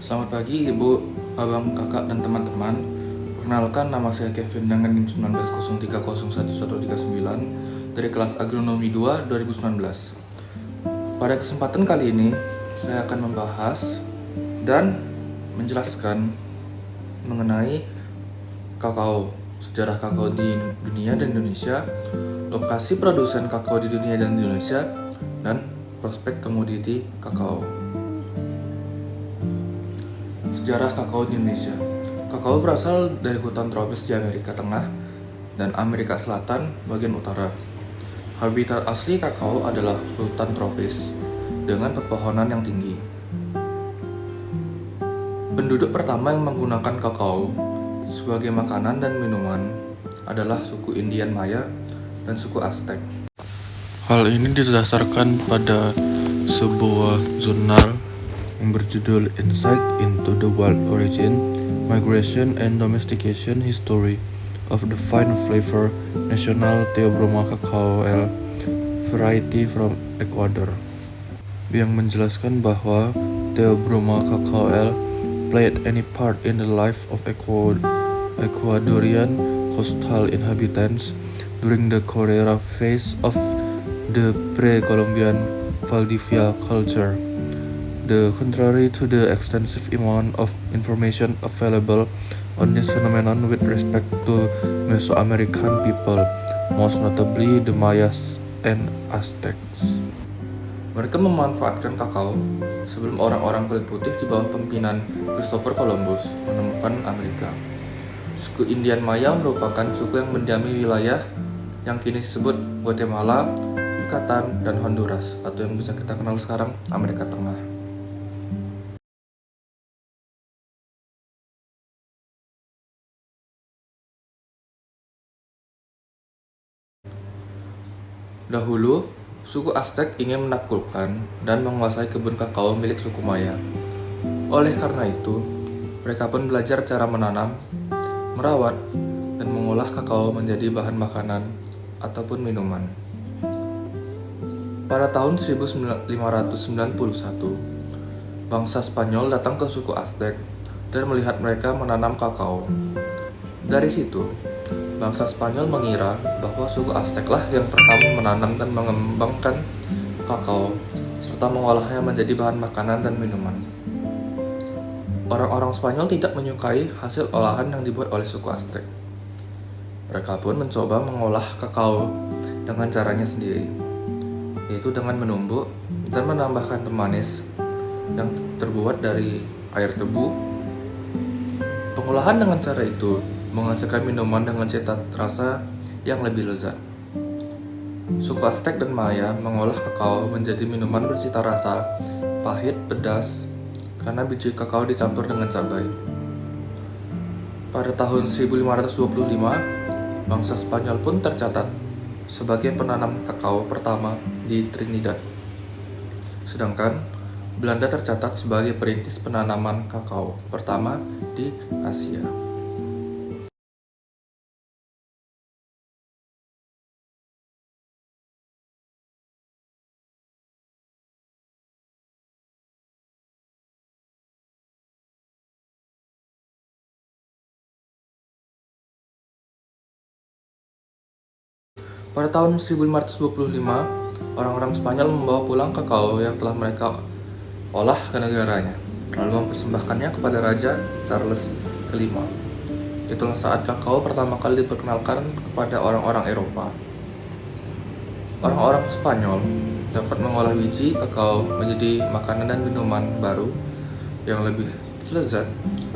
Selamat pagi Ibu, Abang, Kakak, dan teman-teman. Perkenalkan, nama saya Kevin dengan NIM 1903011139 dari kelas Agronomi 2 2019. Pada kesempatan kali ini, saya akan membahas dan menjelaskan mengenai kakao, sejarah kakao di dunia dan Indonesia, lokasi produsen kakao di dunia dan Indonesia, dan prospek komoditi kakao. Sejarah kakao di Indonesia. Kakao berasal dari hutan tropis di Amerika Tengah dan Amerika Selatan bagian utara. Habitat asli kakao adalah hutan tropis dengan pepohonan yang tinggi. Penduduk pertama yang menggunakan kakao sebagai makanan dan minuman adalah suku Indian Maya dan suku Aztec. Hal ini didasarkan pada sebuah jurnal yang berjudul Insight into the Wild Origin, Migration and Domestication History of the Fine Flavor National Theobroma Cacao L Variety from Ecuador, yang menjelaskan bahwa Theobroma Cacao L played any part in the life of Ecuadorian coastal inhabitants during the Carrera phase of the pre-Columbian Valdivia culture. The contrary to the extensive amount of information available on this phenomenon with respect to Mesoamerican people, most notably the Mayas and Aztecs. Mereka memanfaatkan kakao sebelum orang-orang kulit putih di bawah pimpinan Christopher Columbus menemukan Amerika. Suku Indian Maya merupakan suku yang mendiami wilayah yang kini disebut Guatemala, Yucatan, dan Honduras, atau yang bisa kita kenal sekarang Amerika Tengah. Dahulu, suku Aztec ingin menaklukkan dan menguasai kebun kakao milik suku Maya. Oleh karena itu, mereka pun belajar cara menanam, merawat, dan mengolah kakao menjadi bahan makanan ataupun minuman. Pada tahun 1591, bangsa Spanyol datang ke suku Aztec dan melihat mereka menanam kakao. Dari situ, bangsa Spanyol mengira bahwa suku Aztec lah yang pertama menanam dan mengembangkan kakao, serta mengolahnya menjadi bahan makanan dan minuman. Orang-orang Spanyol tidak menyukai hasil olahan yang dibuat oleh suku Aztec. Mereka pun mencoba mengolah kakao dengan caranya sendiri, yaitu dengan menumbuk dan menambahkan pemanis yang terbuat dari air tebu. Pengolahan dengan cara itu menghasilkan minuman dengan cita rasa yang lebih lezat. Suku Aztec dan Maya mengolah kakao menjadi minuman bercita rasa pahit pedas karena biji kakao dicampur dengan cabai. Pada tahun 1525, bangsa Spanyol pun tercatat sebagai penanam kakao pertama di Trinidad. Sedangkan Belanda tercatat sebagai perintis penanaman kakao pertama di Asia. Pada tahun 1525, orang-orang Spanyol membawa pulang kakao yang telah mereka olah ke negaranya, lalu mempersembahkannya kepada Raja Charles V. Itulah saat kakao pertama kali diperkenalkan kepada orang-orang Eropa. Orang-orang Spanyol dapat mengolah biji kakao menjadi makanan dan minuman baru yang lebih lezat,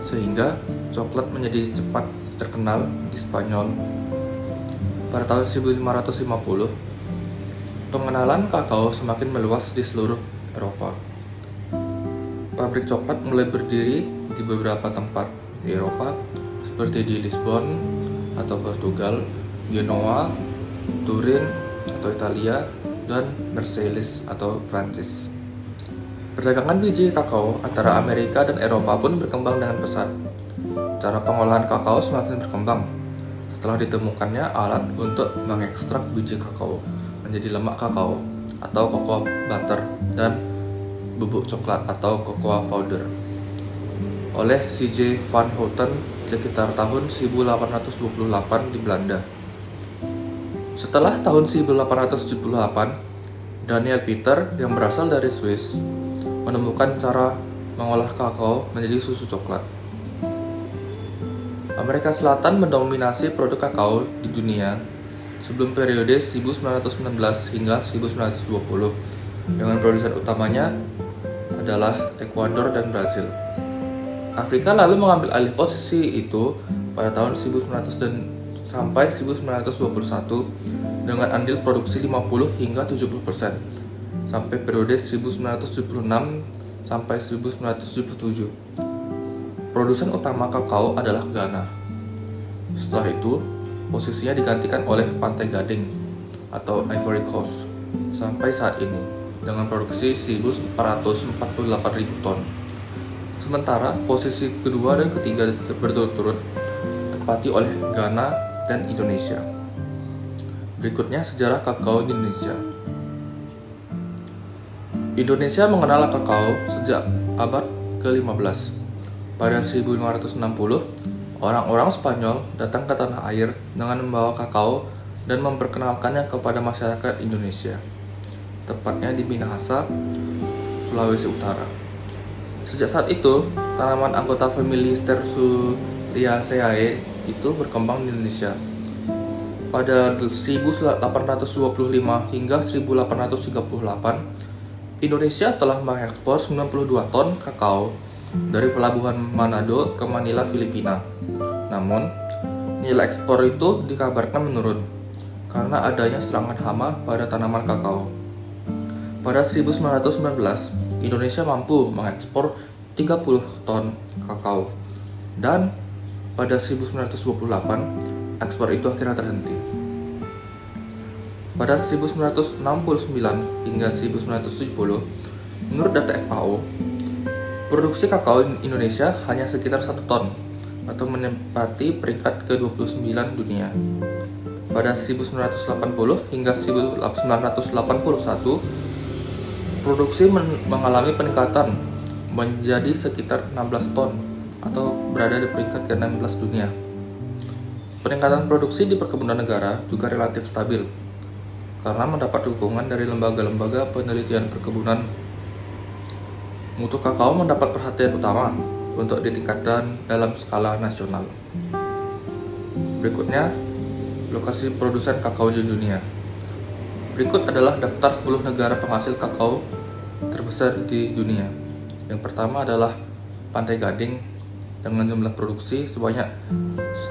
sehingga coklat menjadi cepat terkenal di Spanyol. Pada tahun 1550, pengenalan kakao semakin meluas di seluruh Eropa. Pabrik coklat mulai berdiri di beberapa tempat di Eropa, seperti di Lisbon atau Portugal, Genoa, Turin atau Italia, dan Marseille atau Prancis. Perdagangan biji kakao antara Amerika dan Eropa pun berkembang dengan pesat. Cara pengolahan kakao semakin berkembang setelah ditemukannya alat untuk mengekstrak biji kakao menjadi lemak kakao atau cocoa butter dan bubuk coklat atau cocoa powder. oleh C.J. van Houten sekitar tahun 1828 di Belanda. Setelah tahun 1878, Daniel Peter yang berasal dari Swiss menemukan cara mengolah kakao menjadi susu coklat. Amerika Selatan mendominasi produk kakao di dunia sebelum periode 1919 hingga 1920, dengan produsen utamanya adalah Ekuador dan Brazil. Afrika lalu mengambil alih posisi itu pada tahun 1900 dan sampai 1921 dengan andil produksi 50 hingga 70% sampai periode 1976 sampai 1977. Produsen utama kakao adalah Ghana. Setelah itu, posisinya digantikan oleh Pantai Gading atau Ivory Coast sampai saat ini dengan produksi 1.448.000 ton. Sementara posisi kedua dan ketiga berturut-turut ditempati oleh Ghana dan Indonesia. Berikutnya sejarah kakao di Indonesia. Indonesia mengenal kakao sejak abad ke-15. Pada 1560, orang-orang Spanyol datang ke tanah air dengan membawa kakao dan memperkenalkannya kepada masyarakat Indonesia, tepatnya di Minahasa, Sulawesi Utara. Sejak saat itu, tanaman anggota famili Sterculiaceae itu berkembang di Indonesia. Pada 1825 hingga 1838, Indonesia telah mengekspor 92 ton kakao dari pelabuhan Manado ke Manila, Filipina. Namun, nilai ekspor itu dikabarkan menurun karena adanya serangan hama pada tanaman kakao. Pada 1919, Indonesia mampu mengekspor 30 ton kakao, dan pada 1928, ekspor itu akhirnya terhenti. Pada 1969 hingga 1970, menurut data FAO, produksi kakao Indonesia hanya sekitar 1 ton atau menempati peringkat ke-29 dunia. Pada 1980 hingga 1981, produksi mengalami peningkatan menjadi sekitar 16 ton atau berada di peringkat ke-16 dunia. Peningkatan produksi di perkebunan negara juga relatif stabil karena mendapat dukungan dari lembaga-lembaga penelitian perkebunan. Mutu kakao mendapat perhatian utama untuk ditingkatkan dalam skala nasional. Berikutnya, lokasi produsen kakao di dunia. Berikut adalah daftar 10 negara penghasil kakao terbesar di dunia. Yang pertama adalah Pantai Gading dengan jumlah produksi sebanyak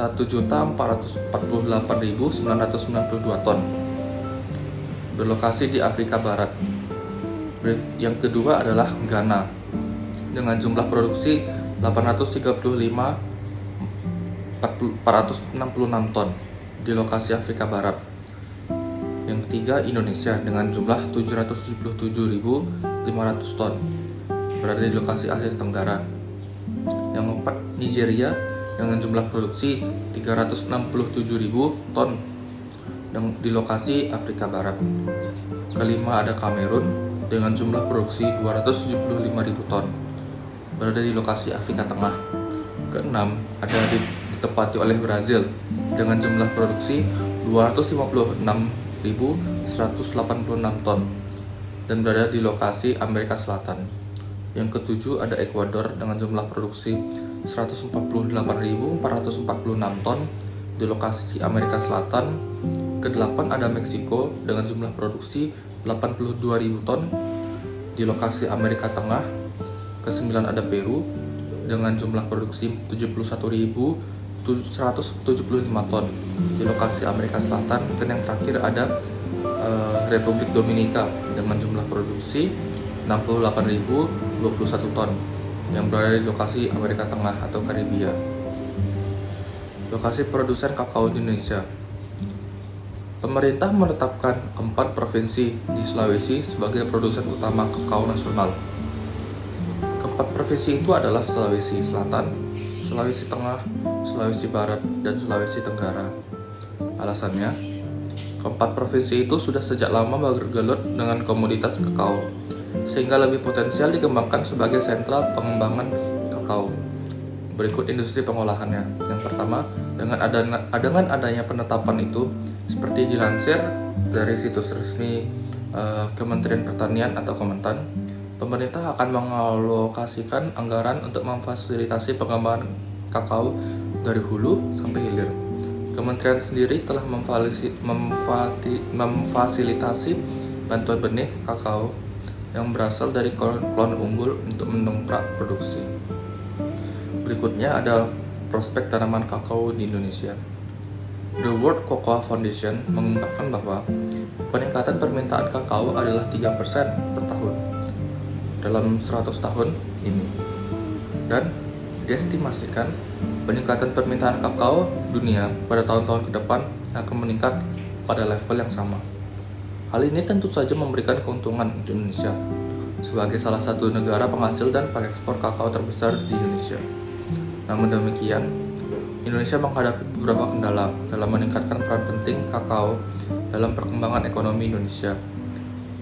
1.448.992 ton. Berlokasi di Afrika Barat. Yang kedua adalah Ghana dengan jumlah produksi 835.466 ton di lokasi Afrika Barat. Yang ketiga Indonesia dengan jumlah 777.500 ton berada di lokasi Asia Tenggara. Yang keempat Nigeria dengan jumlah produksi 367.000 ton di lokasi Afrika Barat. Kelima ada Kamerun dengan jumlah produksi 275.000 ton berada di lokasi Afrika Tengah. Keenam ada ditempati oleh Brazil dengan jumlah produksi 256.186 ton dan berada di lokasi Amerika Selatan. Yang ketujuh ada Ekuador dengan jumlah produksi 148.446 ton di lokasi Amerika Selatan. Kedelapan ada Meksiko dengan jumlah produksi 82.000 ton di lokasi Amerika Tengah. Kesembilan ada Peru dengan jumlah produksi 71.175 ton di lokasi Amerika Selatan. Dan yang terakhir ada Republik Dominika dengan jumlah produksi 68.021 ton yang berada di lokasi Amerika Tengah atau Karibia. Lokasi produsen kakao di Indonesia. Pemerintah menetapkan 4 provinsi di Sulawesi sebagai produsen utama kakao nasional. Keempat provinsi itu adalah Sulawesi Selatan, Sulawesi Tengah, Sulawesi Barat, dan Sulawesi Tenggara. Alasannya, keempat provinsi itu sudah sejak lama bergelut dengan komoditas kakao, sehingga lebih potensial dikembangkan sebagai sentra pengembangan kakao. Berikut industri pengolahannya. Yang pertama, dengan adanya penetapan itu, seperti dilansir dari situs resmi Kementerian Pertanian atau Kementan, pemerintah akan mengalokasikan anggaran untuk memfasilitasi pengembangan kakao dari hulu sampai hilir. Kementerian sendiri telah memfasilitasi bantuan benih kakao yang berasal dari klon unggul untuk mendongkrak produksi. Berikutnya ada prospek tanaman kakao di Indonesia. The World Cocoa Foundation mengungkapkan bahwa peningkatan permintaan kakao adalah 3% per tahun dalam 100 tahun ini. Dan diestimasikan peningkatan permintaan kakao dunia pada tahun-tahun ke depan akan meningkat pada level yang sama. Hal ini tentu saja memberikan keuntungan untuk Indonesia sebagai salah satu negara penghasil dan pengekspor kakao terbesar di Indonesia. Namun demikian, Indonesia menghadapi beberapa kendala dalam meningkatkan peran penting kakao dalam perkembangan ekonomi Indonesia.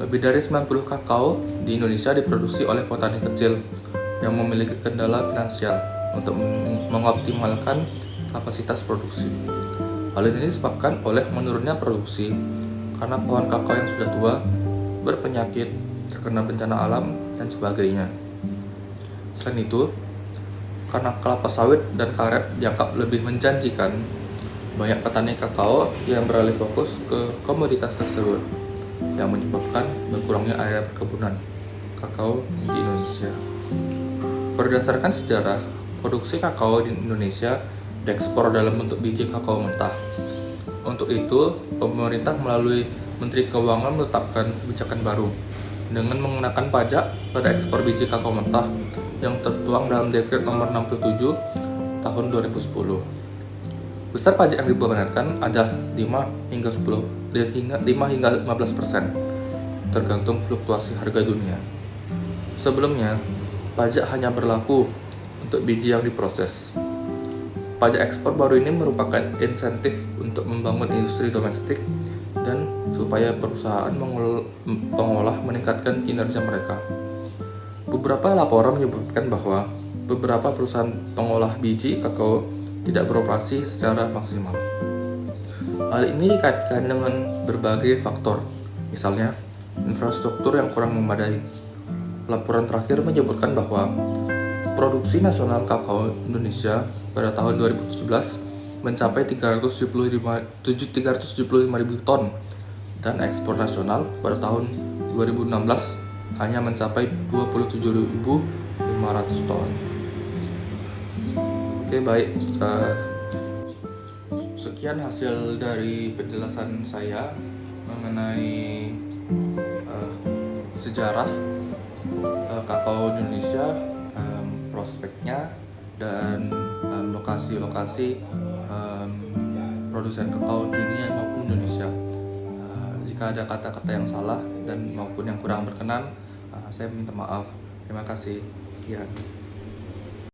Lebih dari 90 kakao di Indonesia diproduksi oleh petani kecil yang memiliki kendala finansial untuk mengoptimalkan kapasitas produksi. Hal ini disebabkan oleh menurunnya produksi karena pohon kakao yang sudah tua, berpenyakit, terkena bencana alam, dan sebagainya. Selain itu, karena kelapa sawit dan karet dianggap lebih menjanjikan, banyak petani kakao yang beralih fokus ke komoditas tersebut, yang menyebabkan berkurangnya area perkebunan kakao di Indonesia. Berdasarkan sejarah, produksi kakao di Indonesia diekspor dalam bentuk biji kakao mentah. Untuk itu, pemerintah melalui Menteri Keuangan menetapkan kebijakan baru dengan mengenakan pajak pada ekspor biji kakao mentah yang tertuang dalam Dekret Nomor 67 Tahun 2010. Besar pajak yang dibebankan ada 5 hingga 15%, tergantung fluktuasi harga dunia. Sebelumnya, pajak hanya berlaku untuk biji yang diproses. Pajak ekspor baru ini merupakan insentif untuk membangun industri domestik dan supaya perusahaan pengolah meningkatkan kinerja mereka. Beberapa laporan menyebutkan bahwa beberapa perusahaan pengolah biji kakao tidak beroperasi secara maksimal. Hal ini dikaitkan dengan berbagai faktor, misalnya infrastruktur yang kurang memadai. Laporan terakhir menyebutkan bahwa produksi nasional kakao Indonesia pada tahun 2017 mencapai 375.000 ton dan ekspor nasional pada tahun 2016 hanya mencapai 27.500 ton. Oke, baik. Sekian hasil dari penjelasan saya mengenai sejarah kakao Indonesia, prospeknya, dan lokasi-lokasi produsen kakao dunia maupun Indonesia. Jika ada kata-kata yang salah dan maupun yang kurang berkenan, saya minta maaf. Terima kasih. Sekian.